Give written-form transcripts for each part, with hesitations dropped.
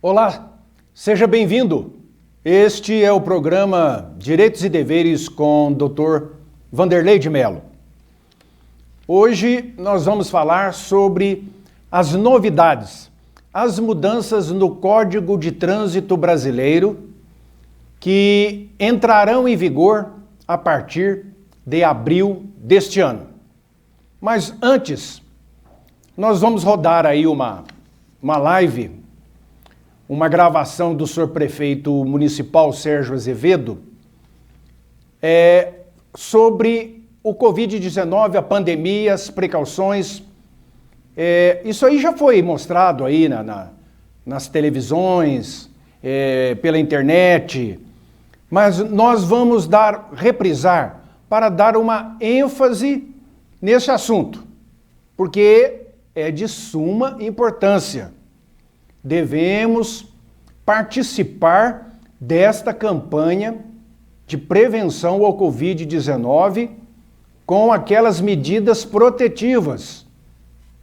Olá, seja bem-vindo. Este é o programa Direitos e Deveres com o Dr. Vanderlei de Mello. Hoje nós vamos falar sobre as novidades, as mudanças no Código de Trânsito Brasileiro que entrarão em vigor a partir de abril deste ano. Mas antes, nós vamos rodar aí uma live, uma gravação do senhor prefeito municipal Sérgio Azevedo sobre o Covid-19, a pandemia, as precauções. Isso aí já foi mostrado aí nas televisões, pela internet, mas nós vamos reprisar para dar uma ênfase nesse assunto, porque é de suma importância. Devemos participar desta campanha de prevenção ao Covid-19 com aquelas medidas protetivas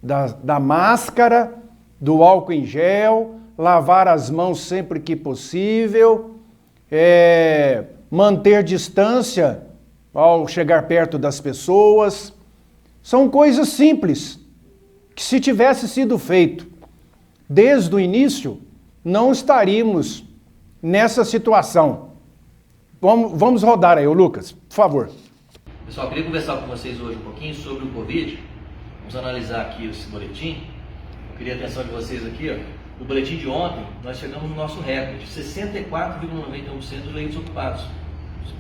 da máscara, do álcool em gel, lavar as mãos sempre que possível, manter distância ao chegar perto das pessoas. São coisas simples que, se tivesse sido feito desde o início, não estaríamos nessa situação. Vamos rodar aí, Lucas, por favor. Pessoal, queria conversar com vocês hoje um pouquinho sobre o Covid. Vamos analisar aqui esse boletim. Eu queria a atenção de vocês aqui, ó. No boletim de ontem, nós chegamos no nosso recorde, 64,91% dos leitos ocupados.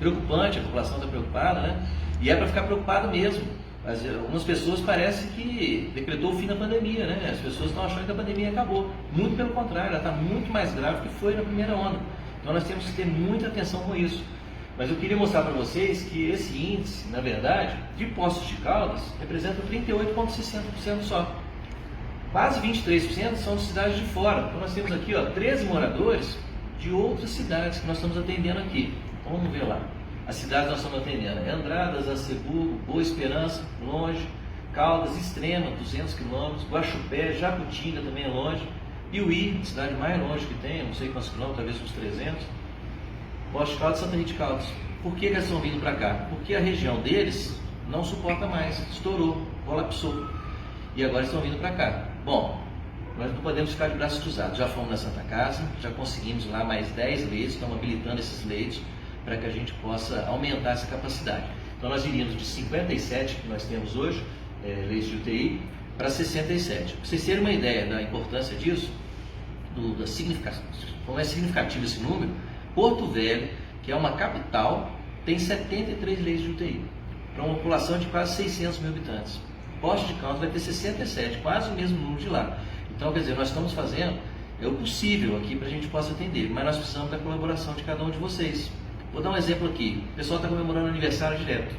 Preocupante, a população está preocupada, né? E é para ficar preocupada mesmo. Mas algumas pessoas parece que decretou o fim da pandemia, né? As pessoas estão achando que a pandemia acabou. Muito pelo contrário, ela está muito mais grave do que foi na primeira onda. Então nós temos que ter muita atenção com isso. Mas eu queria mostrar para vocês que esse índice, na verdade, de Poços de Caldas, representa 38,60% só. Quase 23% são de cidades de fora. Então nós temos aqui, ó, 13 moradores de outras cidades que nós estamos atendendo aqui. Então vamos ver lá. As cidades nós estamos atendendo: Andradas, Acebugo, Boa Esperança, longe; Caldas, Extrema, 200 quilômetros; Guaxupé, Jacutinga, também é longe; Piuí, cidade mais longe que tem, não sei quantos quilômetros, talvez uns 300; Poços de Caldas e Santa Rita de Caldas. Por que eles estão vindo para cá? Porque a região deles não suporta mais, estourou, colapsou, e agora estão vindo para cá. Bom, nós não podemos ficar de braços cruzados. Já fomos na Santa Casa, já conseguimos lá mais 10 leitos, estamos habilitando esses leitos para que a gente possa aumentar essa capacidade. Então nós iríamos de 57 que nós temos hoje, leitos de UTI, para 67. Para vocês terem uma ideia da importância disso, da significação, como é significativo esse número, Porto Velho, que é uma capital, tem 73 leitos de UTI, para uma população de quase 600 mil habitantes. Poços de Caldas vai ter 67, quase o mesmo número de lá. Então, quer dizer, nós estamos fazendo o possível aqui para a gente possa atender, mas nós precisamos da colaboração de cada um de vocês. Vou dar um exemplo aqui. O pessoal está comemorando aniversário direto.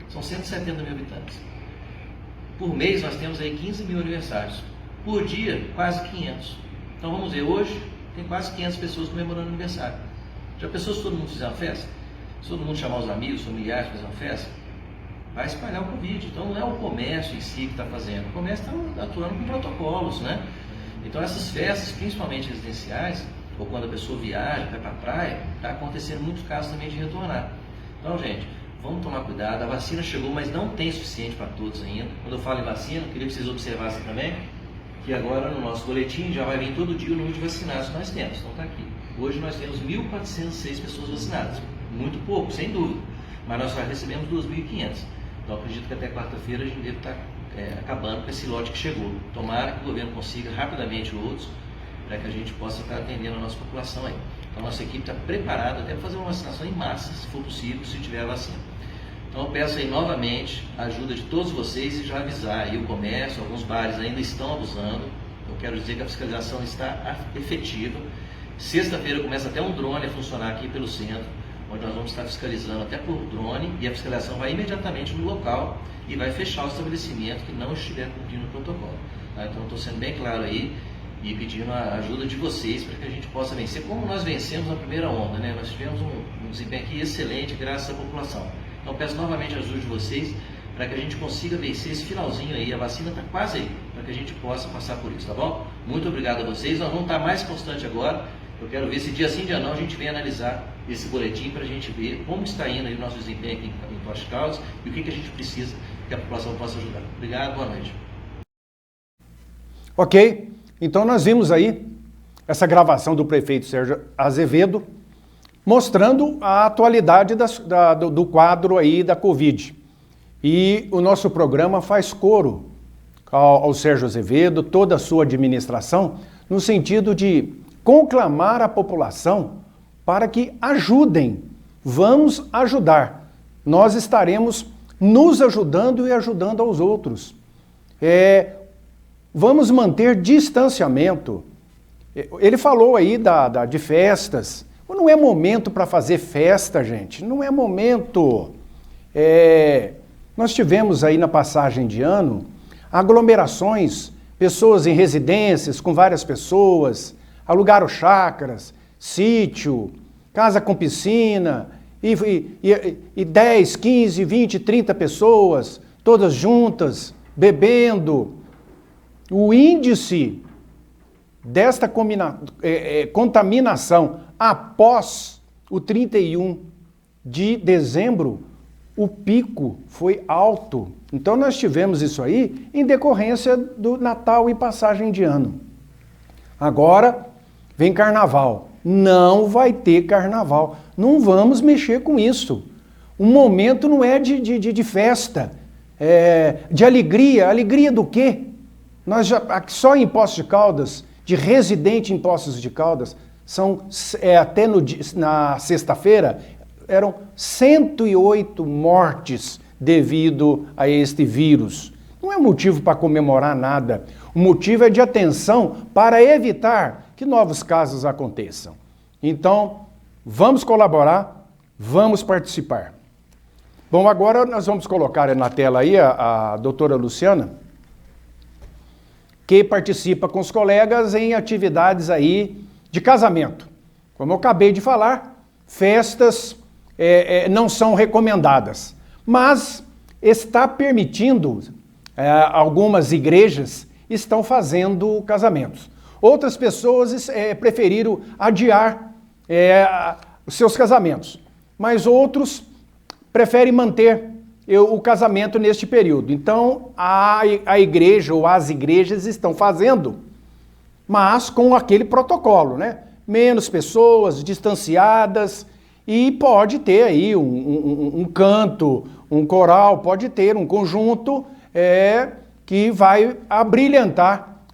São 170 mil habitantes. Por mês nós temos aí 15 mil aniversários. Por dia, quase 500. Então vamos ver, hoje tem quase 500 pessoas comemorando aniversário. Já pensou se todo mundo fizer uma festa? Se todo mundo chamar os amigos, familiares para fazer uma festa? Vai espalhar o Covid. Então não é o comércio em si que está fazendo. O comércio está atuando com protocolos, né? Então essas festas, principalmente residenciais, ou quando a pessoa viaja, vai para a praia, está acontecendo muitos casos também de retornar. Então, gente, vamos tomar cuidado. A vacina chegou, mas não tem suficiente para todos ainda. Quando eu falo em vacina, queria que vocês observassem também que agora no nosso boletim já vai vir todo dia o número de vacinados que nós temos. Então está aqui. Hoje nós temos 1.406 pessoas vacinadas. Muito pouco, sem dúvida. Mas nós já recebemos 2.500. Então acredito que até quarta-feira a gente deve estar acabando com esse lote que chegou. Tomara que o governo consiga rapidamente outros, para que a gente possa estar atendendo a nossa população aí. Então a nossa equipe está preparada até para fazer uma vacinação em massa, se for possível, se tiver a vacina. Então eu peço aí novamente a ajuda de todos vocês e já avisar aí o comércio, alguns bares ainda estão abusando. Eu quero dizer que a fiscalização está efetiva. Sexta-feira começa até um drone a funcionar aqui pelo centro, onde nós vamos estar fiscalizando até por drone, e a fiscalização vai imediatamente no local e vai fechar o estabelecimento que não estiver cumprindo o protocolo. Tá? Então estou sendo bem claro aí e pedindo a ajuda de vocês para que a gente possa vencer, como nós vencemos na primeira onda, né? Nós tivemos um desempenho aqui excelente graças à população. Então peço novamente a ajuda de vocês para que a gente consiga vencer esse finalzinho aí. A vacina está quase aí, para que a gente possa passar por isso, tá bom? Muito obrigado a vocês. Nós vamos estar mais constante agora. Eu quero ver se dia sim, dia não, a gente vem analisar esse boletim para a gente ver como está indo aí o nosso desempenho aqui em Poços de Caldas e o que a gente precisa que a população possa ajudar. Obrigado, boa noite. Ok, então nós vimos aí essa gravação do prefeito Sérgio Azevedo mostrando a atualidade do quadro aí da Covid. E o nosso programa faz coro ao Sérgio Azevedo, toda a sua administração, no sentido de conclamar a população para que ajudem. Vamos ajudar. Nós estaremos nos ajudando e ajudando aos outros. Vamos manter distanciamento. Ele falou aí de festas. Não é momento para fazer festa, gente. Não é momento. Nós tivemos aí na passagem de ano aglomerações, pessoas em residências com várias pessoas, alugaram chácaras, sítio, casa com piscina, e 10, 15, 20, 30 pessoas, todas juntas, bebendo. O índice desta contaminação após o 31 de dezembro, o pico foi alto. Então nós tivemos isso aí em decorrência do Natal e passagem de ano. Agora vem carnaval. Não vai ter carnaval. Não vamos mexer com isso. O momento não é de festa, de alegria. Alegria do quê? Nós só em Poços de Caldas, de residente em Poços de Caldas, até na sexta-feira, eram 108 mortes devido a este vírus. Não é motivo para comemorar nada. O motivo é de atenção para evitar que novos casos aconteçam. Então, vamos colaborar, vamos participar. Bom, agora nós vamos colocar na tela aí a doutora Luciana, que participa com os colegas em atividades aí de casamento. Como eu acabei de falar, festas não são recomendadas, mas está permitindo, algumas igrejas estão fazendo casamentos. Outras pessoas preferiram adiar os seus casamentos, mas outros preferem manter o casamento neste período. Então, a igreja ou as igrejas estão fazendo, mas com aquele protocolo, né? Menos pessoas, distanciadas, e pode ter aí um canto, um coral, pode ter um conjunto que vai abrilhantar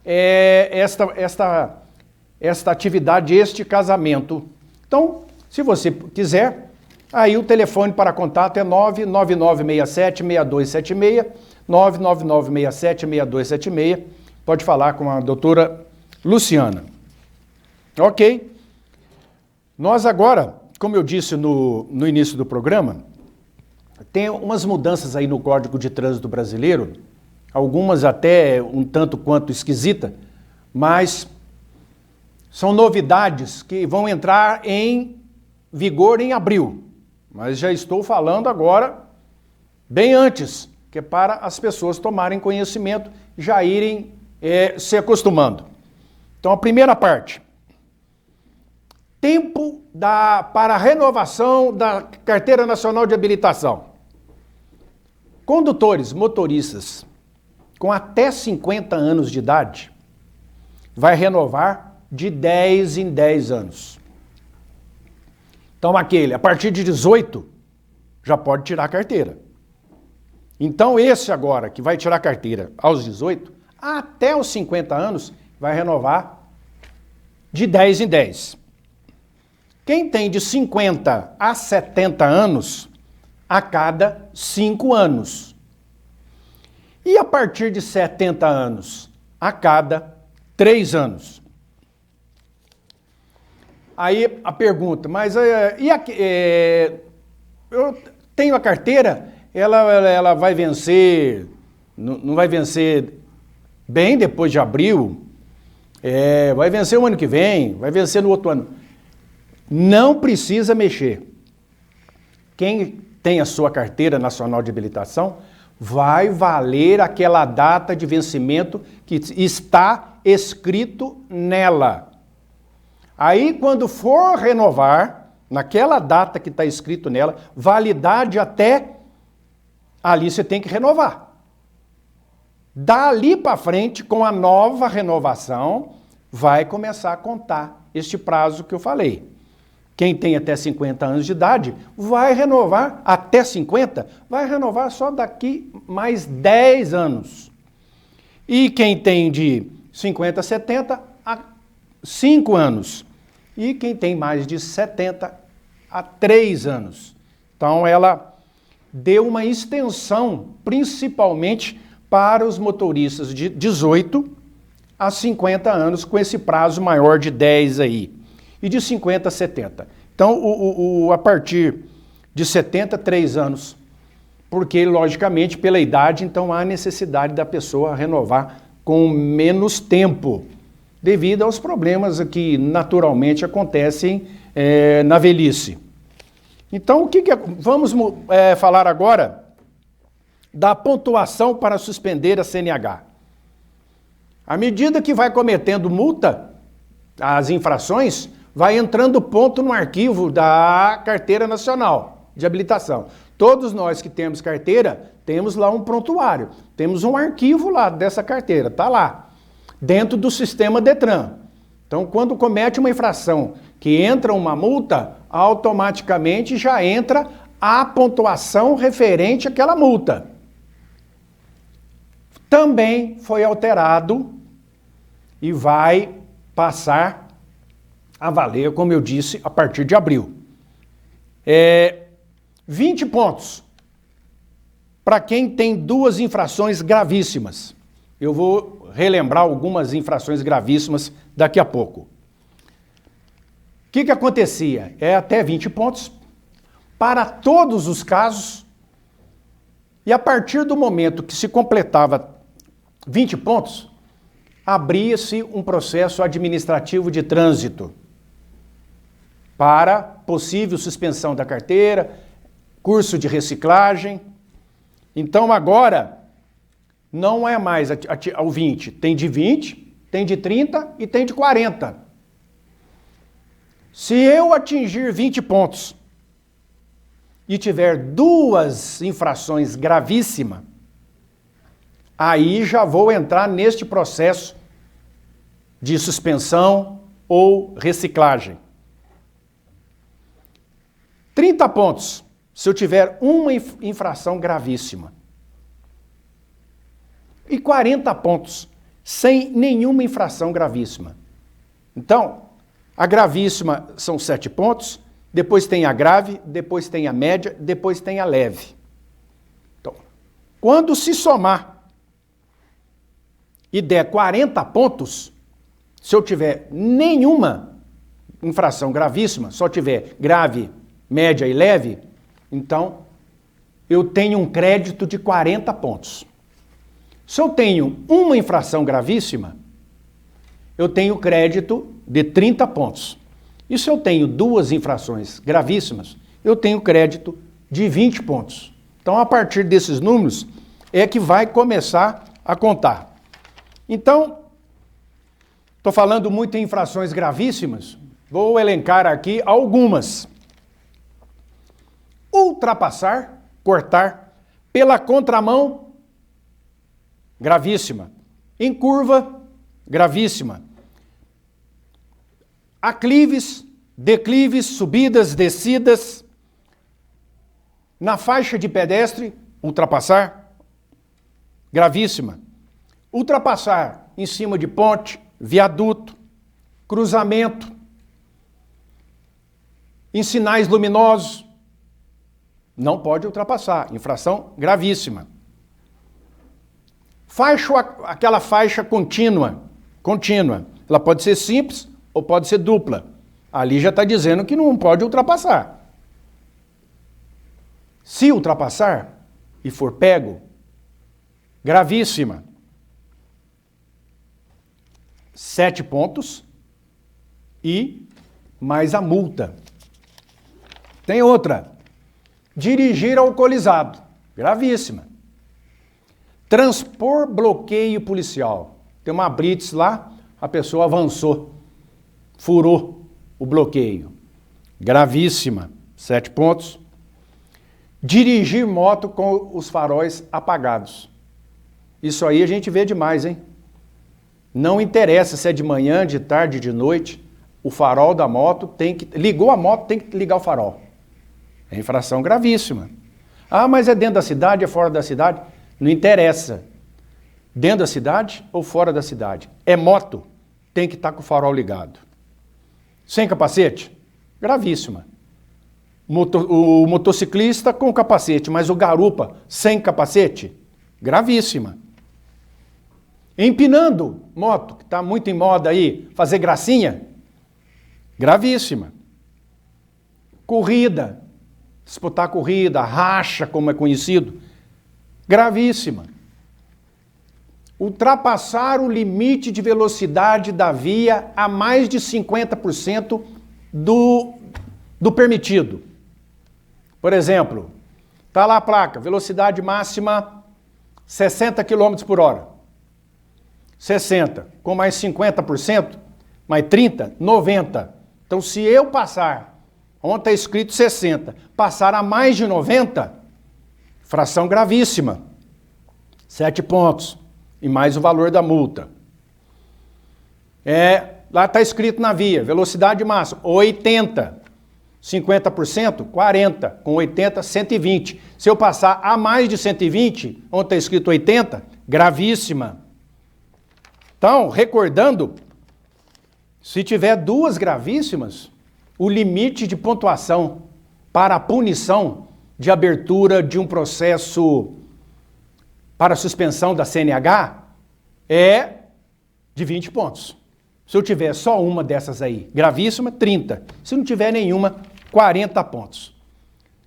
esta atividade, este casamento. Então, se você quiser, aí o telefone para contato é 99967-6276, 99967-6276. Pode falar com a doutora Luciana. Ok? Nós agora, como eu disse no início do programa, tem umas mudanças aí no Código de Trânsito Brasileiro, algumas até um tanto quanto esquisita, mas são novidades que vão entrar em vigor em abril. Mas já estou falando agora, bem antes, que é para as pessoas tomarem conhecimento, já irem se acostumando. Então, a primeira parte. Tempo para a renovação da Carteira Nacional de Habilitação. Condutores, motoristas com até 50 anos de idade vai renovar de 10 em 10 anos. Então, a partir de 18, já pode tirar a carteira. Então, esse agora, que vai tirar a carteira aos 18, até os 50 anos, vai renovar de 10 em 10. Quem tem de 50 a 70 anos, a cada 5 anos. E a partir de 70 anos, a cada 3 anos. Aí a pergunta, mas eu tenho a carteira, ela vai vencer, não vai vencer bem depois de abril, vai vencer o ano que vem, vai vencer no outro ano. Não precisa mexer. Quem tem a sua carteira nacional de habilitação vai valer aquela data de vencimento que está escrito nela. Aí, quando for renovar, naquela data que está escrito nela, validade até, ali você tem que renovar. Dali para frente, com a nova renovação, vai começar a contar este prazo que eu falei. Quem tem até 50 anos de idade vai renovar até 50, vai renovar só daqui mais 10 anos. E quem tem de 50 a 70, a 5 anos. E quem tem mais de 70 a 3 anos. Então ela deu uma extensão, principalmente para os motoristas de 18 a 50 anos, com esse prazo maior de 10 aí. E de 50 a 70. Então, a partir de 70, 3 anos. Porque, logicamente, pela idade, então há necessidade da pessoa renovar com menos tempo, devido aos problemas que naturalmente acontecem na velhice. Então, vamos falar agora da pontuação para suspender a CNH. À medida que vai cometendo multa, as infrações, vai entrando ponto no arquivo da Carteira Nacional de Habilitação. Todos nós que temos carteira, temos lá um prontuário, temos um arquivo lá dessa carteira, está lá, dentro do sistema Detran. Então, quando comete uma infração que entra uma multa, automaticamente já entra a pontuação referente àquela multa. Também foi alterado e vai passar a valer, como eu disse, a partir de abril. 20 pontos para quem tem 2 infrações gravíssimas. Eu vou relembrar algumas infrações gravíssimas daqui a pouco. O que acontecia? Até 20 pontos para todos os casos, e a partir do momento que se completava 20 pontos, abria-se um processo administrativo de trânsito para possível suspensão da carteira, curso de reciclagem. Então agora não é mais ao 20, tem de 20, tem de 30 e tem de 40. Se eu atingir 20 pontos e tiver 2 infrações gravíssimas, aí já vou entrar neste processo de suspensão ou reciclagem. 30 pontos, se eu tiver uma infração gravíssima. E 40 pontos, sem nenhuma infração gravíssima. Então, a gravíssima são 7 pontos, depois tem a grave, depois tem a média, depois tem a leve. Então, quando se somar e der 40 pontos, se eu tiver nenhuma infração gravíssima, só tiver grave, média e leve, então eu tenho um crédito de 40 pontos. Se eu tenho uma infração gravíssima, eu tenho crédito de 30 pontos. E se eu tenho 2 infrações gravíssimas, eu tenho crédito de 20 pontos. Então, a partir desses números, é que vai começar a contar. Então, estou falando muito em infrações gravíssimas, vou elencar aqui algumas. Ultrapassar, cortar, pela contramão, gravíssima. Em curva, gravíssima. Aclives, declives, subidas, descidas. Na faixa de pedestre, ultrapassar, gravíssima. Ultrapassar em cima de ponte, viaduto, cruzamento, em sinais luminosos, não pode ultrapassar, infração gravíssima. Aquela faixa contínua, ela pode ser simples ou pode ser dupla. Ali já está dizendo que não pode ultrapassar. Se ultrapassar e for pego, gravíssima. 7 pontos e mais a multa. Tem outra. Dirigir alcoolizado. Gravíssima. Transpor bloqueio policial. Tem uma blitz lá, a pessoa avançou, furou o bloqueio. Gravíssima, 7 pontos. Dirigir moto com os faróis apagados. Isso aí a gente vê demais, hein? Não interessa se é de manhã, de tarde, de noite, o farol da moto tem que... Ligou a moto, tem que ligar o farol. É infração gravíssima. Ah, mas é dentro da cidade, é fora da cidade? Não interessa. Dentro da cidade ou fora da cidade. É moto, tem que estar com o farol ligado. Sem capacete? Gravíssima. O motociclista com capacete, mas o garupa sem capacete? Gravíssima. Empinando moto, que está muito em moda aí, fazer gracinha? Gravíssima. Corrida, disputar corrida, racha, como é conhecido? Gravíssima. Ultrapassar o limite de velocidade da via a mais de 50% do permitido. Por exemplo, está lá a placa, velocidade máxima 60 km por hora. 60, com mais 50%, mais 30, 90. Então, se eu passar, onde está escrito 60, passar a mais de 90, infração gravíssima. 7 pontos. E mais o valor da multa. Lá está escrito na via, velocidade máxima, 80. 50%, 40. Com 80, 120. Se eu passar a mais de 120, onde está escrito 80, gravíssima. Então, recordando, se tiver 2 gravíssimas, o limite de pontuação para a punição de abertura de um processo para suspensão da CNH é de 20 pontos. Se eu tiver só uma dessas aí, gravíssima, 30. Se não tiver nenhuma, 40 pontos.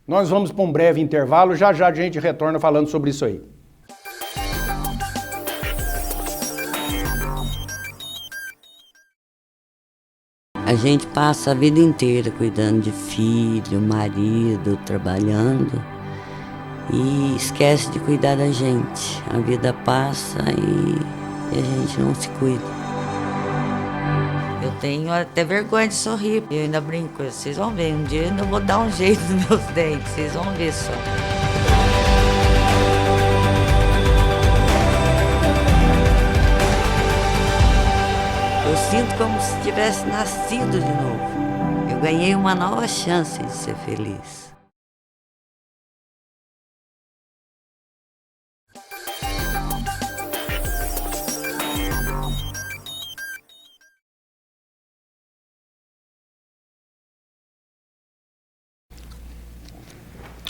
Nós vamos para um breve intervalo, já já a gente retorna falando sobre isso aí. A gente passa a vida inteira cuidando de filho, marido, trabalhando e esquece de cuidar da gente. A vida passa e a gente não se cuida. Eu tenho até vergonha de sorrir. Eu ainda brinco, vocês vão ver, um dia eu ainda vou dar um jeito nos meus dentes, vocês vão ver só. Eu sinto como se tivesse nascido de novo. Eu ganhei uma nova chance de ser feliz.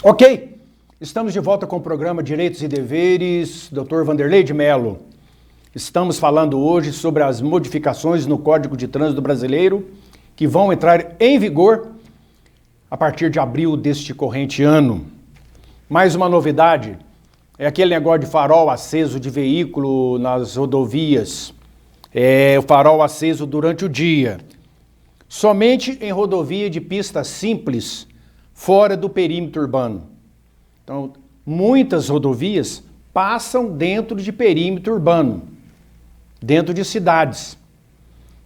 Ok, estamos de volta com o programa Direitos e Deveres, Dr. Vanderlei de Mello. Estamos falando hoje sobre as modificações no Código de Trânsito Brasileiro que vão entrar em vigor a partir de abril deste corrente ano. Mais uma novidade é aquele negócio de farol aceso de veículo nas rodovias. É o farol aceso durante o dia. Somente em rodovia de pista simples, fora do perímetro urbano. Então, muitas rodovias passam dentro de perímetro urbano, dentro de cidades.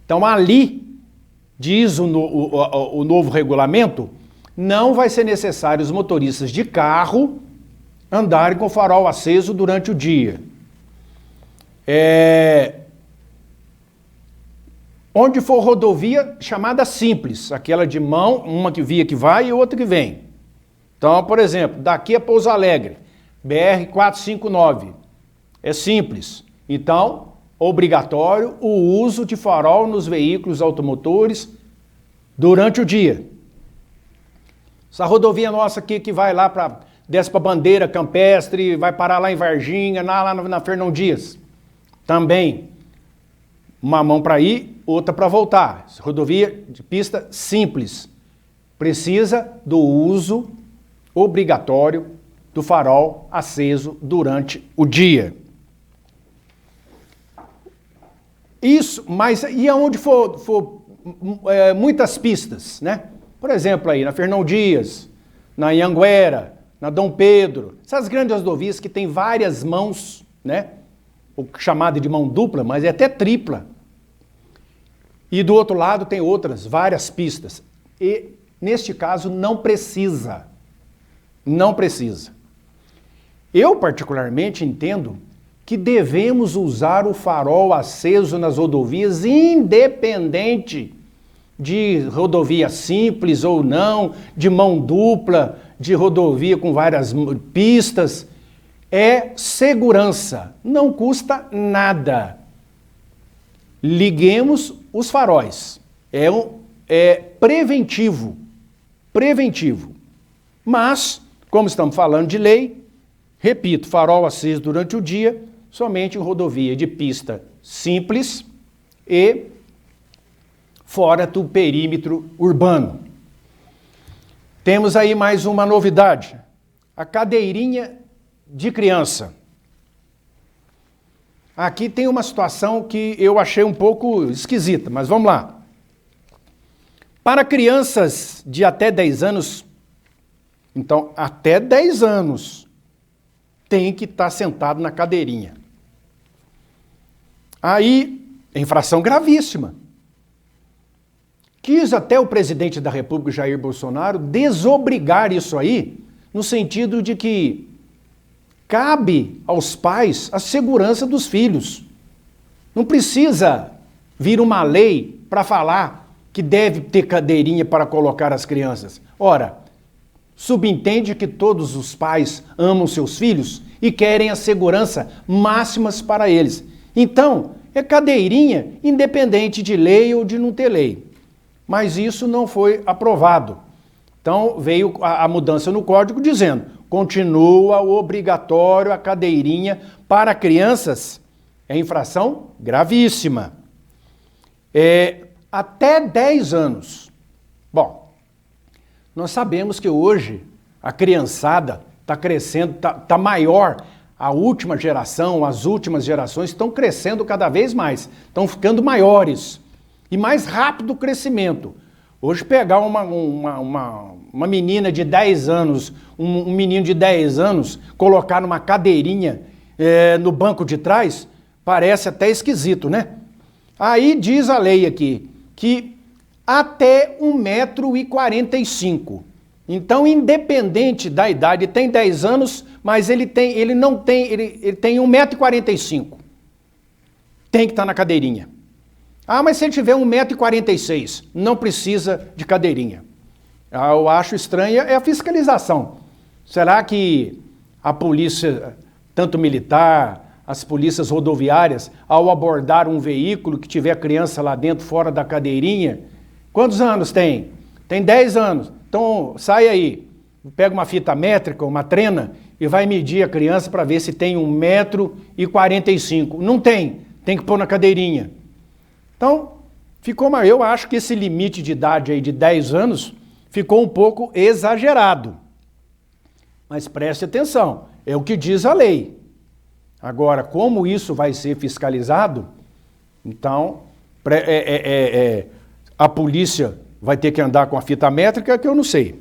Então, ali, diz o novo regulamento, não vai ser necessário os motoristas de carro andarem com o farol aceso durante o dia. Onde for rodovia chamada simples, aquela de mão, uma via que vai e outra que vem. Então, por exemplo, daqui a Pouso Alegre, BR-459, é simples. Então, obrigatório o uso de farol nos veículos automotores durante o dia. Essa rodovia nossa aqui que vai lá desce para Bandeira Campestre, vai parar lá em Varginha, lá na Fernão Dias. Também, uma mão para ir, outra para voltar. Rodovia de pista simples. Precisa do uso obrigatório do farol aceso durante o dia. Isso, mas e aonde for muitas pistas, né? Por exemplo, aí na Fernão Dias, na Anhanguera, na Dom Pedro, essas grandes rodovias que tem várias mãos, né? O chamado de mão dupla, mas é até tripla. E do outro lado tem várias pistas. E, neste caso, não precisa. Não precisa. Eu, particularmente, entendo que devemos usar o farol aceso nas rodovias, independente de rodovia simples ou não, de mão dupla, de rodovia com várias pistas. É segurança, não custa nada. Liguemos os faróis. É preventivo. Preventivo. Mas, como estamos falando de lei, repito, farol aceso durante o dia, somente em rodovia de pista simples e fora do perímetro urbano. Temos aí mais uma novidade. A cadeirinha de criança. Aqui tem uma situação que eu achei um pouco esquisita, mas vamos lá. Para crianças de até 10 anos, então até 10 anos, tem que estar sentado na cadeirinha. Aí, infração gravíssima. Quis até o presidente da República, Jair Bolsonaro, desobrigar isso aí, no sentido de que cabe aos pais a segurança dos filhos. Não precisa vir uma lei para falar que deve ter cadeirinha para colocar as crianças. Ora, subentende que todos os pais amam seus filhos e querem a segurança máximas para eles. Então, é cadeirinha independente de lei ou de não ter lei. Mas isso não foi aprovado. Então, veio a mudança no código dizendo: continua obrigatório a cadeirinha para crianças. É infração gravíssima. Até 10 anos. Bom, nós sabemos que hoje a criançada está crescendo, está maior. A última geração, as últimas gerações estão crescendo cada vez mais. Estão ficando maiores. E mais rápido o crescimento. Hoje pegar uma menina de 10 anos, um menino de 10 anos, colocar numa cadeirinha no banco de trás, parece até esquisito, né? Aí diz a lei aqui que até 1,45 m. Então, independente da idade, tem 10 anos, mas ele tem 1,45 m. Tem que estar na cadeirinha. Ah, mas se ele tiver 1,46 m, não precisa de cadeirinha. Eu acho estranha a fiscalização. Será que a polícia, tanto militar, as polícias rodoviárias, ao abordar um veículo que tiver criança lá dentro, fora da cadeirinha, quantos anos tem? Tem 10 anos. Então, sai aí, pega uma fita métrica, uma trena, e vai medir a criança para ver se tem 1,45 m. Não tem, tem que pôr na cadeirinha. Então, eu acho que esse limite de idade aí de 10 anos ficou um pouco exagerado. Mas preste atenção, é o que diz a lei. Agora, como isso vai ser fiscalizado, então a polícia vai ter que andar com a fita métrica, que eu não sei.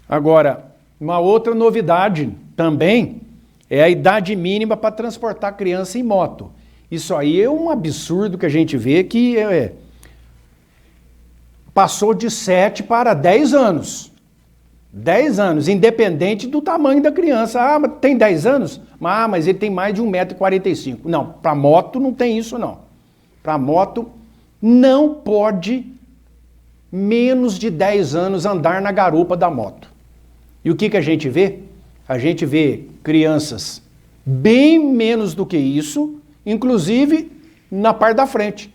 Agora, uma outra novidade também é a idade mínima para transportar criança em moto. Isso aí é um absurdo que a gente vê que passou de 7 para 10 anos. 10 anos, independente do tamanho da criança. Ah, mas tem 10 anos? Ah, mas ele tem mais de 1,45 m. Não, para moto não tem isso não. Para moto não pode menos de 10 anos andar na garupa da moto. E o que a gente vê? A gente vê crianças bem menos do que isso, inclusive na parte da frente.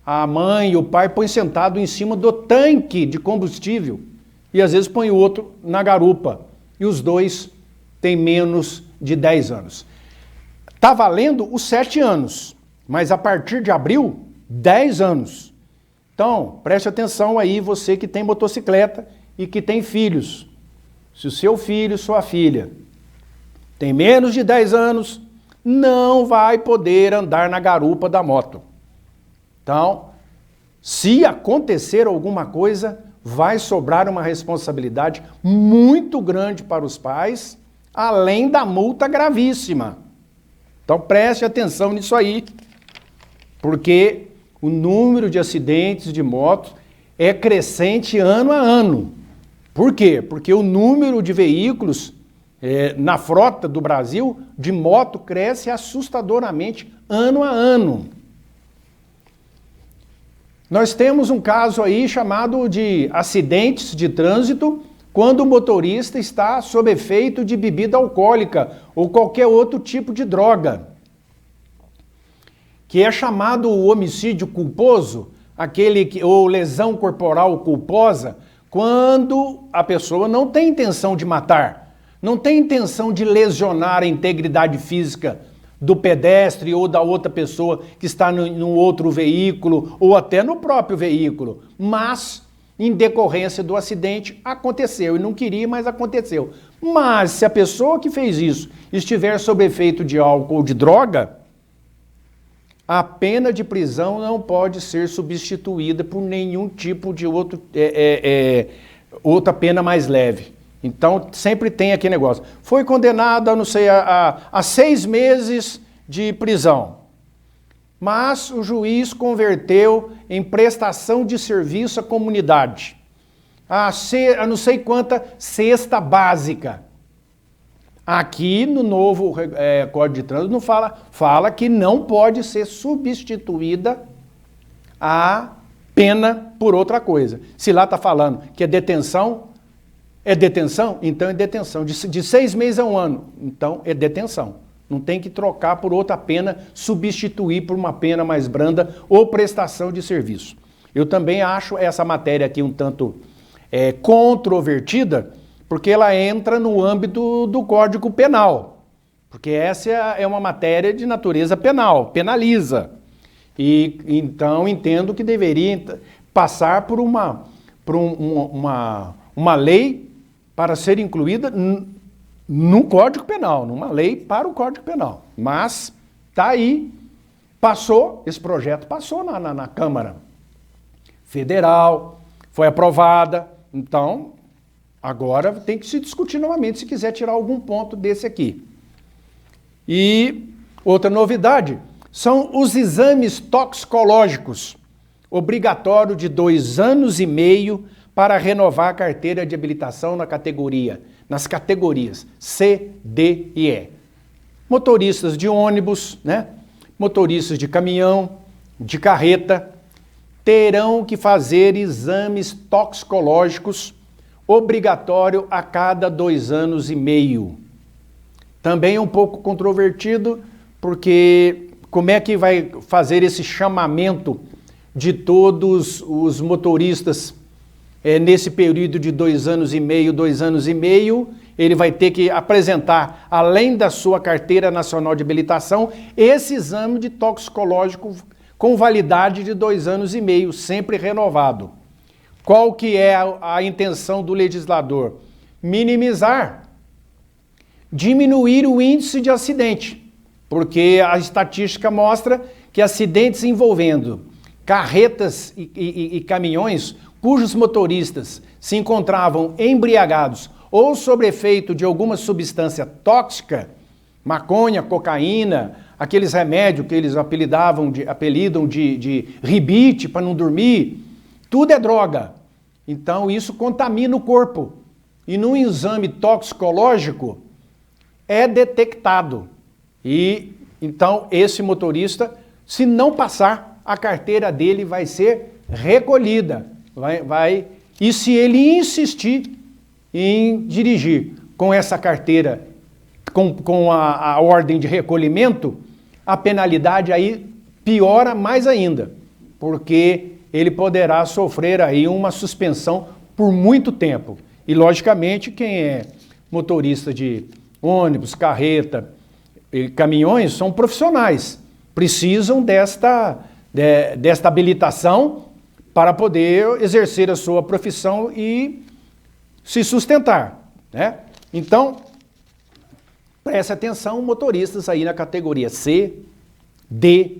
A mãe e o pai põem sentado em cima do tanque de combustível e às vezes põe o outro na garupa. E os dois têm menos de 10 anos. Está valendo os 7 anos, mas a partir de abril, 10 anos. Então, preste atenção aí, você que tem motocicleta e que tem filhos. Se o seu filho, sua filha, tem menos de 10 anos, não vai poder andar na garupa da moto. Então, se acontecer alguma coisa, vai sobrar uma responsabilidade muito grande para os pais, além da multa gravíssima. Então, Então preste atenção nisso aí, porque o número de acidentes de motos é crescente ano a ano. Por quê? Porque o número de veículos na frota do Brasil de moto cresce assustadoramente ano a ano. Nós temos um caso aí chamado de acidentes de trânsito quando o motorista está sob efeito de bebida alcoólica ou qualquer outro tipo de droga, que é chamado o homicídio culposo, ou lesão corporal culposa, quando a pessoa não tem intenção de matar, não tem intenção de lesionar a integridade física do pedestre ou da outra pessoa que está no outro veículo ou até no próprio veículo, mas em decorrência do acidente aconteceu e não queria, mas aconteceu. Mas se a pessoa que fez isso estiver sob efeito de álcool ou de droga, a pena de prisão não pode ser substituída por nenhum tipo de outra pena mais leve. Então, sempre tem aquele negócio. Foi condenado a 6 meses de prisão, mas o juiz converteu em prestação de serviço à comunidade. A não sei quanta cesta básica. Aqui no novo Código de Trânsito fala que não pode ser substituída a pena por outra coisa. Se lá está falando que é detenção, então é detenção. De 6 meses a 1 ano, então é detenção. Não tem que trocar por outra pena, substituir por uma pena mais branda ou prestação de serviço. Eu também acho essa matéria aqui um tanto controvertida, porque ela entra no âmbito do Código Penal. Porque essa é uma matéria de natureza penal, penaliza. E então entendo que deveria passar por uma lei para ser incluída no Código Penal, numa lei para o Código Penal. Mas está aí, esse projeto passou na Câmara Federal, foi aprovada, então agora tem que se discutir novamente se quiser tirar algum ponto desse aqui. E outra novidade são os exames toxicológicos, obrigatório de 2 anos e meio para renovar a carteira de habilitação nas categorias C, D e E. Motoristas de ônibus, motoristas de caminhão, de carreta, terão que fazer exames toxicológicos obrigatório a cada 2 anos e meio. Também é um pouco controvertido, porque como é que vai fazer esse chamamento de todos os motoristas nesse período de 2 anos e meio, 2 anos e meio, ele vai ter que apresentar, além da sua carteira nacional de habilitação, esse exame de toxicológico com validade de 2 anos e meio, sempre renovado. Qual que é a intenção do legislador? Minimizar, diminuir o índice de acidente, porque a estatística mostra que acidentes envolvendo carretas e caminhões cujos motoristas se encontravam embriagados ou sob efeito de alguma substância tóxica, maconha, cocaína, aqueles remédios que eles apelidam de ribite para não dormir, tudo é droga. Então isso contamina o corpo. E num exame toxicológico é detectado. E então esse motorista, se não passar, a carteira dele vai ser recolhida. E se ele insistir em dirigir com essa carteira, com a ordem de recolhimento, a penalidade aí piora mais ainda, porque ele poderá sofrer aí uma suspensão por muito tempo. E, logicamente, quem é motorista de ônibus, carreta e caminhões são profissionais, precisam desta habilitação para poder exercer a sua profissão e se sustentar, Então, preste atenção, motoristas aí na categoria C, D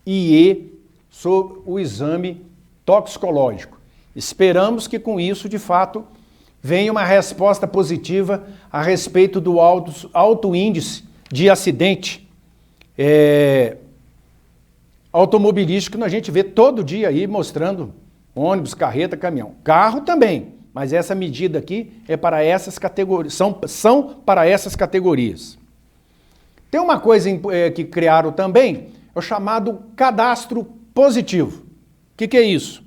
e E, sobre o exame toxicológico. Esperamos que com isso, de fato, venha uma resposta positiva a respeito do alto índice de acidente automobilístico que a gente vê todo dia aí mostrando ônibus, carreta, caminhão. Carro também, mas essa medida aqui é para essas categorias, são para essas categorias. Tem uma coisa que criaram também, é o chamado cadastro positivo. O que é isso?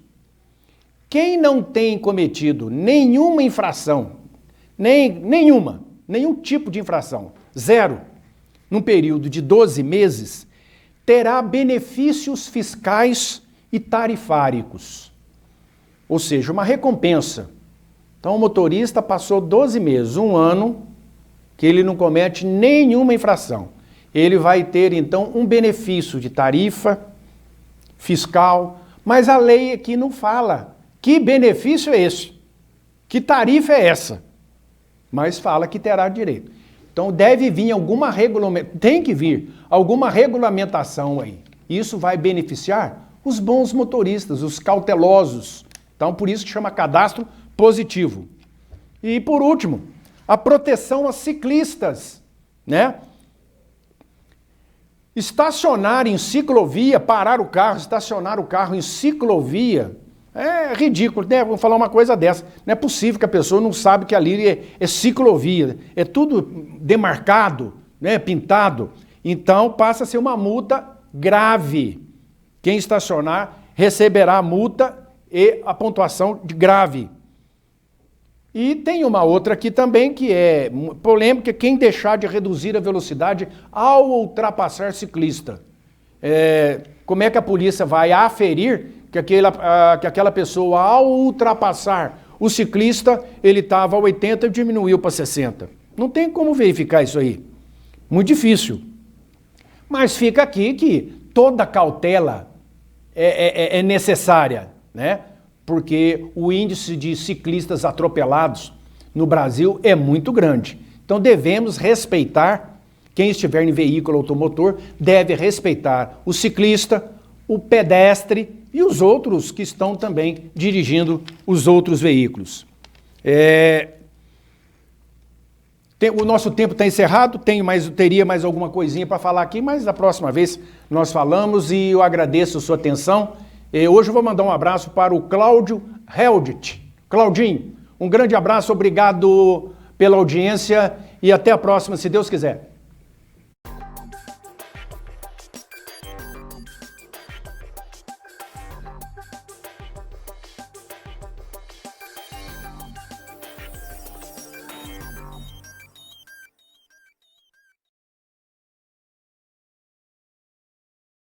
Quem não tem cometido nenhuma infração, nenhum tipo de infração, zero, num período de 12 meses, terá benefícios fiscais e tarifáricos. Ou seja, uma recompensa. Então o motorista passou 12 meses, um ano, que ele não comete nenhuma infração. Ele vai ter, então, um benefício de tarifa fiscal, mas a lei aqui não fala que benefício é esse, que tarifa é essa, mas fala que terá direito. Então deve vir tem que vir alguma regulamentação aí. Isso vai beneficiar os bons motoristas, os cautelosos. Então por isso que chama cadastro positivo. E por último, a proteção a ciclistas, né? Estacionar em ciclovia, parar o carro, estacionar o carro em ciclovia, é ridículo, né? Vou falar uma coisa dessa. Não é possível que a pessoa não sabe que ali é ciclovia, é tudo demarcado, né? Pintado. Então passa a ser uma multa grave. Quem estacionar receberá a multa e a pontuação de grave. E tem uma outra aqui também que é polêmica, quem deixar de reduzir a velocidade ao ultrapassar ciclista. Como é que a polícia vai aferir que aquela pessoa, ao ultrapassar o ciclista, ele estava a 80 e diminuiu para 60? Não tem como verificar isso aí. Muito difícil. Mas fica aqui que toda cautela é necessária, né? Porque o índice de ciclistas atropelados no Brasil é muito grande. Então devemos respeitar, quem estiver em veículo automotor deve respeitar o ciclista, o pedestre e os outros que estão também dirigindo os outros veículos. O nosso tempo está encerrado, teria mais alguma coisinha para falar aqui, mas da próxima vez nós falamos e eu agradeço a sua atenção. Hoje eu vou mandar um abraço para o Cláudio Heldit. Claudinho, um grande abraço, obrigado pela audiência e até a próxima, se Deus quiser.